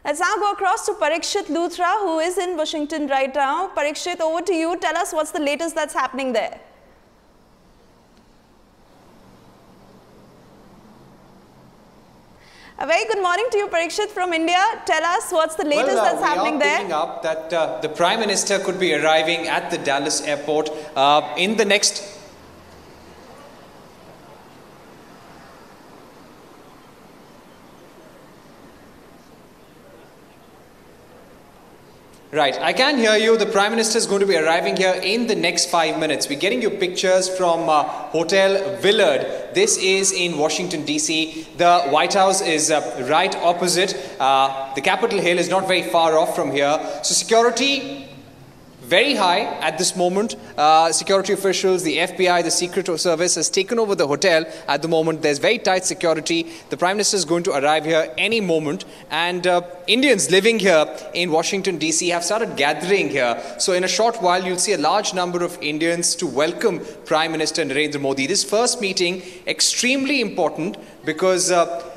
Let's now go across to Parikshit Luthra, who is in Washington right now. Parikshit, over to you. Tell us what's the latest that's happening there. A very good morning to you, Parikshit from India. Tell us what's the latest that's happening there. We are picking up that the Prime Minister could be arriving at the Dallas airport in the next... Right, I can hear you. The Prime Minister is going to be arriving here in the next 5 minutes. We're getting you pictures from Hotel Willard. This is in Washington, D.C. The White House is right opposite. The Capitol Hill is not very far off from here. So security very high at this moment. Security officials, the FBI, the Secret Service has taken over the hotel at the moment. There's very tight security. The Prime Minister is going to arrive here any moment. And Indians living here in Washington, D.C. have started gathering here. So in a short while, you'll see a large number of Indians to welcome Prime Minister Narendra Modi. This first meeting, extremely important because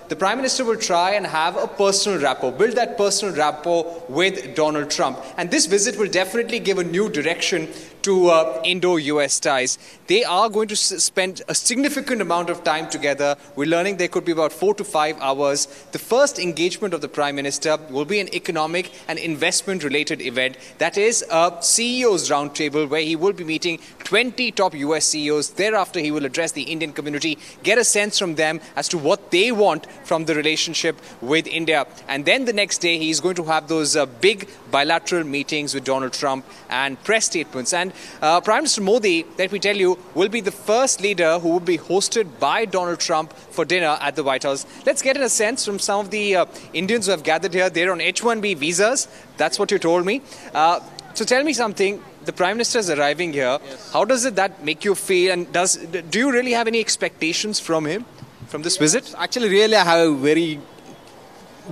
the Prime Minister will try and have a personal rapport, build that personal rapport with Donald Trump. And this visit will definitely give a new direction to Indo-US ties. They are going to spend a significant amount of time together. We're learning there could be about 4 to 5 hours. The first engagement of the Prime Minister will be an economic and investment-related event. That is a CEO's roundtable where he will be meeting 20 top US CEOs. Thereafter, he will address the Indian community, get a sense from them as to what they want from the relationship with India. And then the next day, he's going to have those big bilateral meetings with Donald Trump and press statements. And Prime Minister Modi, let me tell you, will be the first leader who will be hosted by Donald Trump for dinner at the White House. Let's get a sense from some of the Indians who have gathered here. They're on H-1B visas. That's what you told me. So tell me something. The Prime Minister is arriving here. Yes. How does that make you feel? And do you really have any expectations from him, from this visit? Actually, really, I have very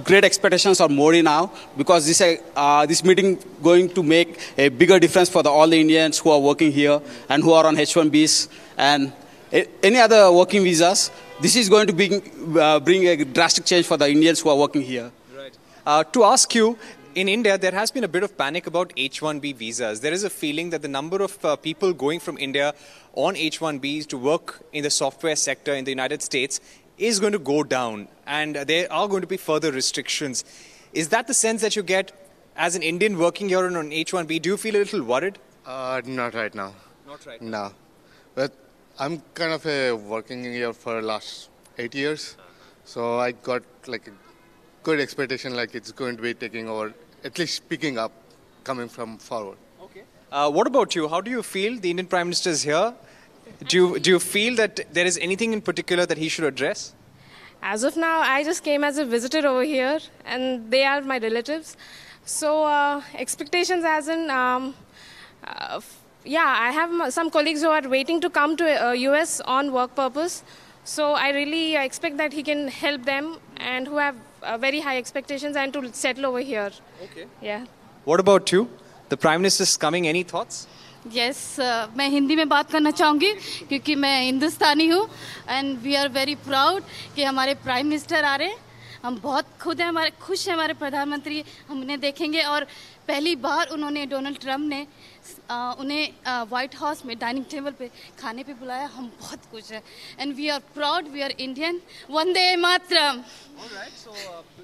great expectations on Modi now, because this meeting going to make a bigger difference for all the Indians who are working here and who are on H-1Bs and any other working visas. This is going to bring a drastic change for the Indians who are working here. Right. To ask you, in India, there has been a bit of panic about H-1B visas. There is a feeling that the number of people going from India on H-1Bs to work in the software sector in the United States is going to go down, and there are going to be further restrictions. Is that the sense that you get as an Indian working here on H-1B? Do you feel a little worried? Not right now. Not right now? No. But I'm kind of working here for the last 8 years, so I got like a good expectation like it's going to be taking over, at least picking up, coming from forward. Okay. What about you? How do you feel? The Indian Prime Minister is here. Do you feel that there is anything in particular that he should address? As of now, I just came as a visitor over here, and they are my relatives. So expectations as in, yeah, I have some colleagues who are waiting to come to US on work purpose. So I really expect that he can help them and who have very high expectations and to settle over here. Okay. Yeah. What about you? The Prime Minister is coming. Any thoughts? Yes, मैं हिंदी में बात करना चाहूँगी क्योंकि मैं हिंदुस्तानी हूँ and we are very proud कि हमारे प्राइम मिनिस्टर आ रहे हैं. हम बहुत खुश हैं हमारे प्रधानमंत्री हम उन्हें देखेंगे और पहली बार उन्होंने डोनाल्ड ट्रम्प ने उन्हें व्हाइट हाउस में डाइनिंग टेबल पे खाने पे बुलाया. हम बहुत खुश हैं and we are proud, we are Indian. Vande Mataram. All right, so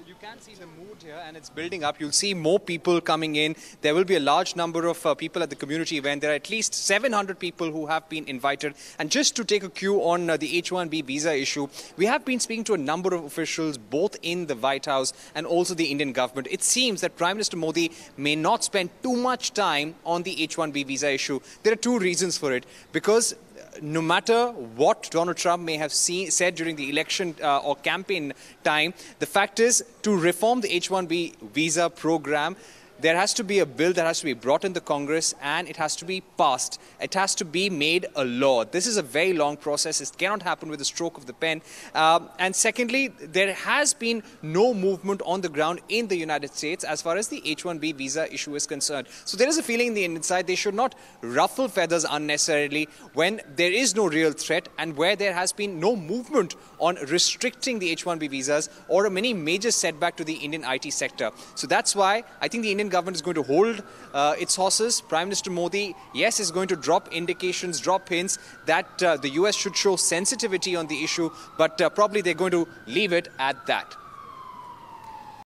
you can see the mood here and it's building up. You'll see more people coming in. There will be a large number of people at the community event. There are at least 700 people who have been invited. And just to take a cue on the H-1B visa issue, we have been speaking to a number of officials both in the White House and also the Indian government. It seems that Prime Minister Modi may not spend too much time on the H-1B visa issue. There are two reasons for it. Because no matter what Donald Trump may have said during the election or campaign time, the fact is to reform the H-1B visa program, there has to be a bill that has to be brought in the Congress and it has to be passed. It has to be made a law. This is a very long process. It cannot happen with a stroke of the pen. And secondly, there has been no movement on the ground in the United States as far as the H-1B visa issue is concerned. So there is a feeling in the Indian side they should not ruffle feathers unnecessarily when there is no real threat and where there has been no movement on restricting the H-1B visas or a many major setback to the Indian IT sector. So that's why I think the Indian government is going to hold its horses. Prime Minister Modi, yes, is going to drop indications, drop hints that the US should show sensitivity on the issue, but probably they're going to leave it at that.